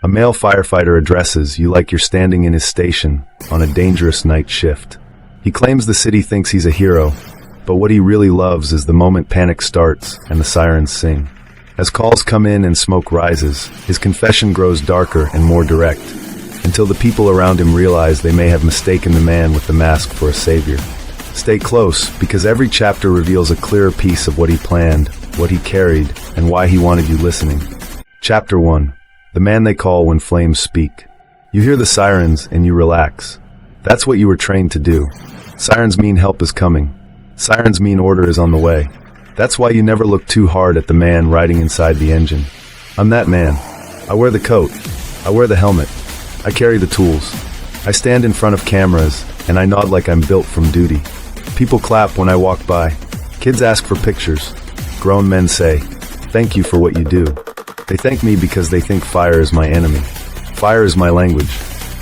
A male firefighter addresses you like you're standing in his station on a dangerous night shift. He claims the city thinks he's a hero, but what he really loves is the moment panic starts and the sirens sing. As calls come in and smoke rises, his confession grows darker and more direct, until the people around him realize they may have mistaken the man with the mask for a savior. Stay close, because every chapter reveals a clearer piece of what he planned, what he carried, and why he wanted you listening. Chapter 1. The man they call when flames speak. You hear the sirens and you relax. That's what you were trained to do. Sirens mean help is coming. Sirens mean order is on the way. That's why you never look too hard at the man riding inside the engine. I'm that man. I wear the coat. I wear the helmet. I carry the tools. I stand in front of cameras, and I nod like I'm built from duty. People clap when I walk by. Kids ask for pictures. Grown men say, "Thank you for what you do." They thank me because they think fire is my enemy. Fire is my language.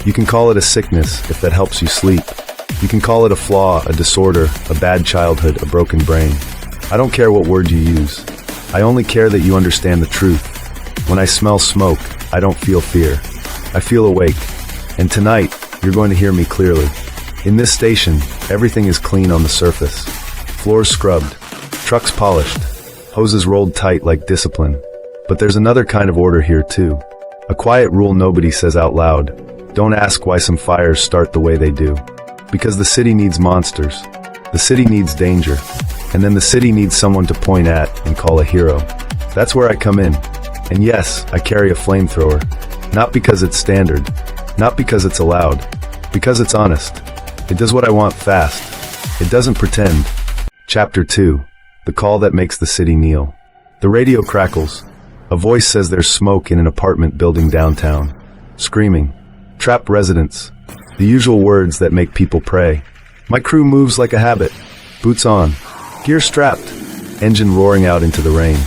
You can call it a sickness if that helps you sleep. You can call it a flaw, a disorder, a bad childhood, a broken brain. I don't care what word you use. I only care that you understand the truth. When I smell smoke, I don't feel fear. I feel awake. And tonight, you're going to hear me clearly. In this station, everything is clean on the surface. Floors scrubbed, trucks polished, hoses rolled tight like discipline. But there's another kind of order here too. A quiet rule nobody says out loud. Don't ask why some fires start the way they do. Because the city needs monsters. The city needs danger. And then the city needs someone to point at and call a hero. That's where I come in. And yes, I carry a flamethrower. Not because it's standard. Not because it's allowed. Because it's honest. It does what I want fast. It doesn't pretend. Chapter 2. The call that makes the city kneel. The radio crackles. A voice says there's smoke in an apartment building downtown. Screaming. Trapped residents. The usual words that make people pray. My crew moves like a habit. Boots on. Gear strapped. Engine roaring out into the rain.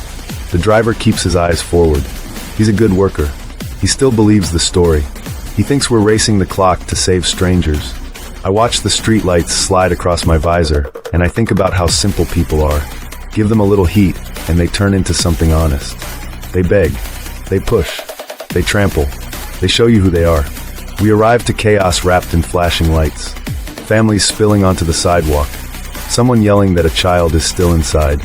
The driver keeps his eyes forward. He's a good worker. He still believes the story. He thinks we're racing the clock to save strangers. I watch the streetlights slide across my visor, and I think about how simple people are. Give them a little heat, and they turn into something honest. They beg. They push. They trample. They show you who they are. We arrive to chaos wrapped in flashing lights. Families spilling onto the sidewalk. Someone yelling that a child is still inside.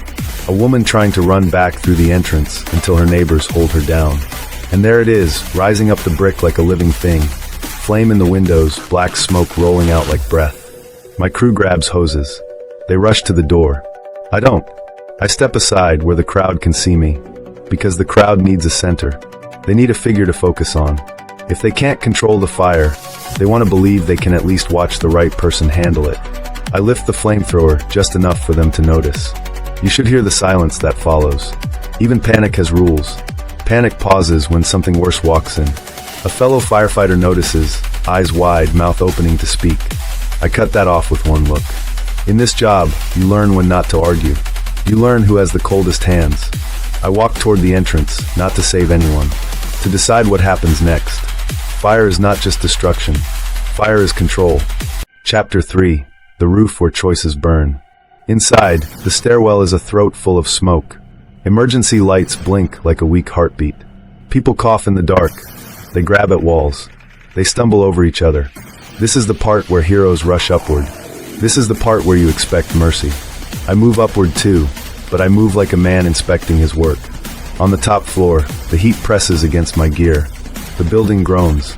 A woman trying to run back through the entrance until her neighbors hold her down. And there it is, rising up the brick like a living thing. Flame in the windows, black smoke rolling out like breath. My crew grabs hoses. They rush to the door. I don't. I step aside where the crowd can see me. Because the crowd needs a center. They need a figure to focus on. If they can't control the fire, they want to believe they can at least watch the right person handle it. I lift the flamethrower just enough for them to notice. You should hear the silence that follows. Even panic has rules. Panic pauses when something worse walks in. A fellow firefighter notices, eyes wide, mouth opening to speak. I cut that off with one look. In this job, you learn when not to argue. You learn who has the coldest hands. I walk toward the entrance, not to save anyone, to decide what happens next. Fire is not just destruction. Fire is control. Chapter 3. The roof where choices burn. Inside, the stairwell is a throat full of smoke. Emergency lights blink like a weak heartbeat. People cough in the dark. They grab at walls. They stumble over each other. This is the part where heroes rush upward. This is the part where you expect mercy. I move upward too, but I move like a man inspecting his work. On the top floor, the heat presses against my gear. The building groans.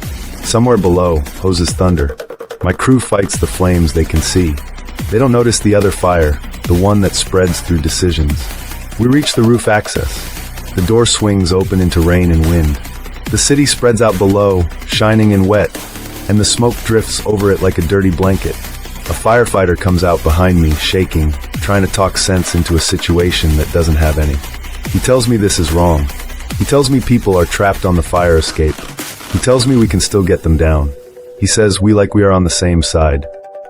Somewhere below, hoses thunder. My crew fights the flames they can see. They don't notice the other fire, the one that spreads through decisions. We reach the roof access. The door swings open into rain and wind. The city spreads out below, shining and wet, and the smoke drifts over it like a dirty blanket. A firefighter comes out behind me, shaking, trying to talk sense into a situation that doesn't have any. He tells me this is wrong. He tells me people are trapped on the fire escape. He tells me we can still get them down. He says we are on the same side.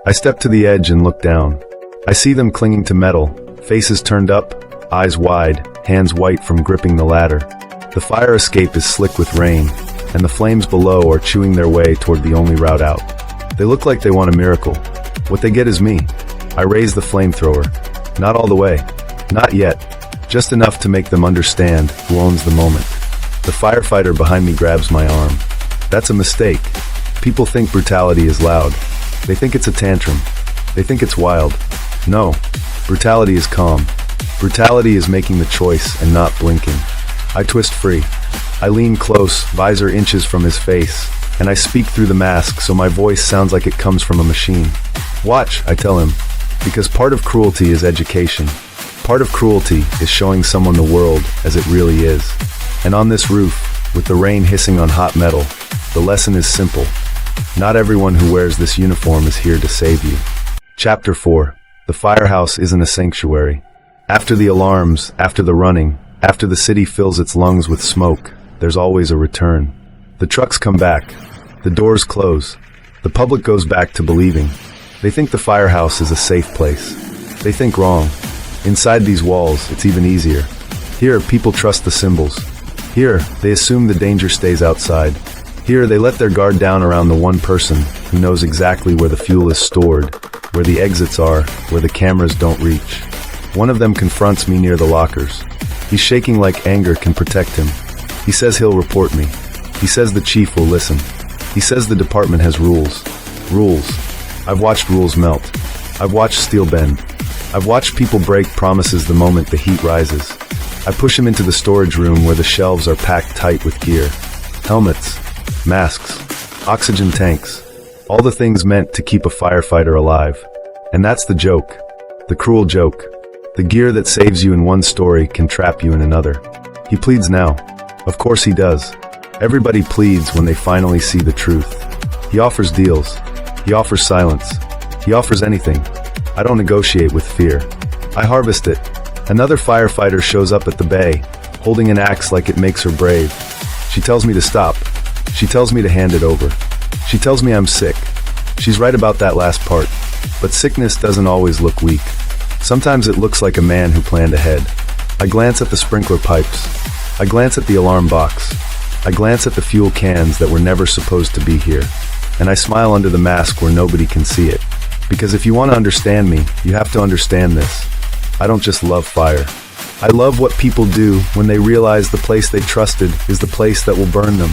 I step to the edge and look down. I see them clinging to metal, faces turned up, eyes wide, hands white from gripping the ladder. The fire escape is slick with rain, and the flames below are chewing their way toward the only route out. They look like they want a miracle. What they get is me. I raise the flamethrower. Not all the way. Not yet. Just enough to make them understand who owns the moment. The firefighter behind me grabs my arm. That's a mistake. People think brutality is loud. They think it's a tantrum. They think it's wild. No, brutality is calm. Brutality is making the choice and not blinking. I twist free. I lean close, visor inches from his face, and I speak through the mask so my voice sounds like it comes from a machine. Watch, I tell him, because part of cruelty is education. Part of cruelty is showing someone the world as it really is. And on this roof, with the rain hissing on hot metal, the lesson is simple. Not everyone who wears this uniform is here to save you. Chapter 4. The firehouse isn't a sanctuary. After the alarms, after the running, after the city fills its lungs with smoke, there's always a return. The trucks come back. The doors close. The public goes back to believing. They think the firehouse is a safe place. They think wrong. Inside these walls, it's even easier. Here, people trust the symbols. Here, they assume the danger stays outside. Here, they let their guard down around the one person who knows exactly where the fuel is stored, where the exits are, where the cameras don't reach. One of them confronts me near the lockers. He's shaking like anger can protect him. He says he'll report me. He says the chief will listen. He says the department has rules. Rules. I've watched rules melt. I've watched steel bend. I've watched people break promises the moment the heat rises. I push him into the storage room where the shelves are packed tight with gear. Helmets, masks, oxygen tanks, all the things meant to keep a firefighter alive. And that's the joke. The cruel joke. The gear that saves you in one story can trap you in another. He pleads now. Of course he does. Everybody pleads when they finally see the truth. He offers deals. He offers silence. He offers anything. I don't negotiate with fear. I harvest it. Another firefighter shows up at the bay, holding an axe like it makes her brave. She tells me to stop. She tells me to hand it over. She tells me I'm sick. She's right about that last part. But sickness doesn't always look weak. Sometimes it looks like a man who planned ahead. I glance at the sprinkler pipes. I glance at the alarm box. I glance at the fuel cans that were never supposed to be here. And I smile under the mask where nobody can see it. Because if you want to understand me, you have to understand this. I don't just love fire. I love what people do when they realize the place they trusted is the place that will burn them.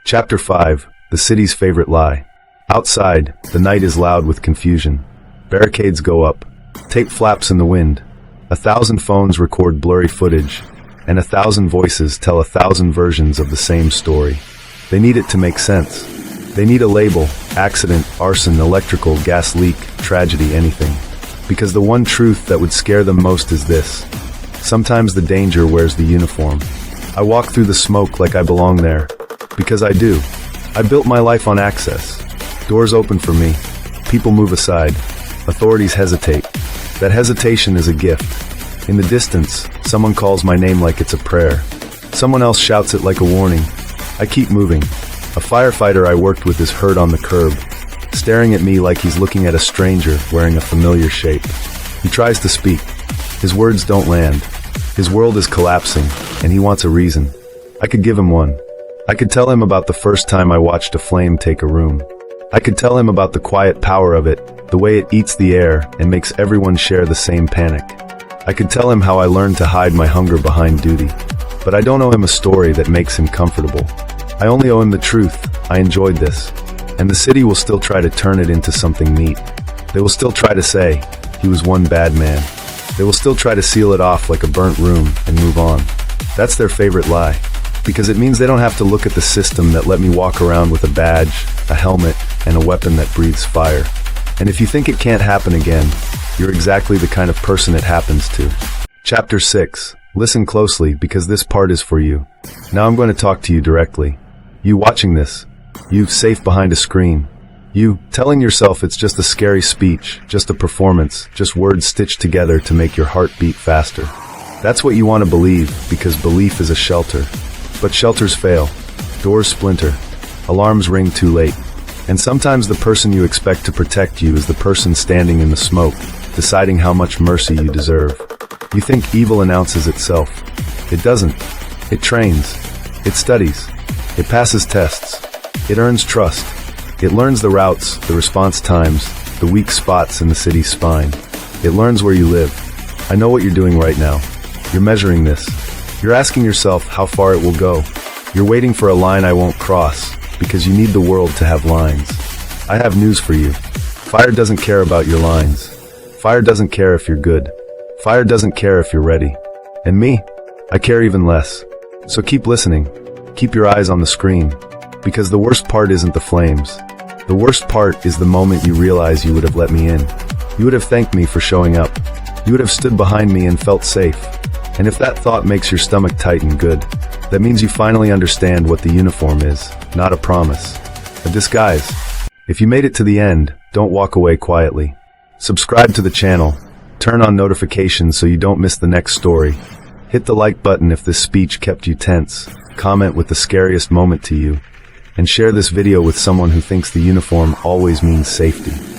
Chapter 5. The city's favorite lie. Outside, the night is loud with confusion. Barricades go up. Tape flaps in the wind. 1,000 phones record blurry footage. And 1,000 voices tell 1,000 versions of the same story. They need it to make sense. They need a label: accident, arson, electrical, gas leak, tragedy, anything. Because the one truth that would scare them most is this. Sometimes the danger wears the uniform. I walk through the smoke like I belong there. Because I do. I built my life on access. Doors open for me. People move aside. Authorities hesitate. That hesitation is a gift. In the distance, someone calls my name like it's a prayer. Someone else shouts it like a warning. I keep moving. A firefighter I worked with is hurt on the curb, staring at me like he's looking at a stranger wearing a familiar shape. He tries to speak. His words don't land. His world is collapsing, and he wants a reason. I could give him one. I could tell him about the first time I watched a flame take a room. I could tell him about the quiet power of it, the way it eats the air and makes everyone share the same panic. I could tell him how I learned to hide my hunger behind duty. But I don't owe him a story that makes him comfortable. I only owe him the truth. I enjoyed this. And the city will still try to turn it into something neat. They will still try to say, he was one bad man. They will still try to seal it off like a burnt room and move on. That's their favorite lie. Because it means they don't have to look at the system that let me walk around with a badge, a helmet, and a weapon that breathes fire. And if you think it can't happen again, you're exactly the kind of person it happens to. Chapter 6. Listen closely, because this part is for you. Now I'm going to talk to you directly. You watching this. You safe behind a screen. You telling yourself it's just a scary speech, just a performance, just words stitched together to make your heart beat faster. That's what you want to believe, because belief is a shelter. But shelters fail. Doors splinter. Alarms ring too late. And sometimes the person you expect to protect you is the person standing in the smoke, deciding how much mercy you deserve. You think evil announces itself. It doesn't. It trains. It studies. It passes tests. It earns trust. It learns the routes, the response times, the weak spots in the city's spine. It learns where you live. I know what you're doing right now. You're measuring this. You're asking yourself how far it will go. You're waiting for a line I won't cross. because you need the world to have lines. I have news for you. Fire doesn't care about your lines. Fire doesn't care if you're good. Fire doesn't care if you're ready. And me? I care even less. So keep listening. Keep your eyes on the screen. Because the worst part isn't the flames. The worst part is the moment you realize you would have let me in. You would have thanked me for showing up. You would have stood behind me and felt safe. And if that thought makes your stomach tighten, good. That means you finally understand what the uniform is, not a promise. A disguise. If you made it to the end, don't walk away quietly. Subscribe to the channel. Turn on notifications so you don't miss the next story. Hit the like button if this speech kept you tense. Comment with the scariest moment to you. And share this video with someone who thinks the uniform always means safety.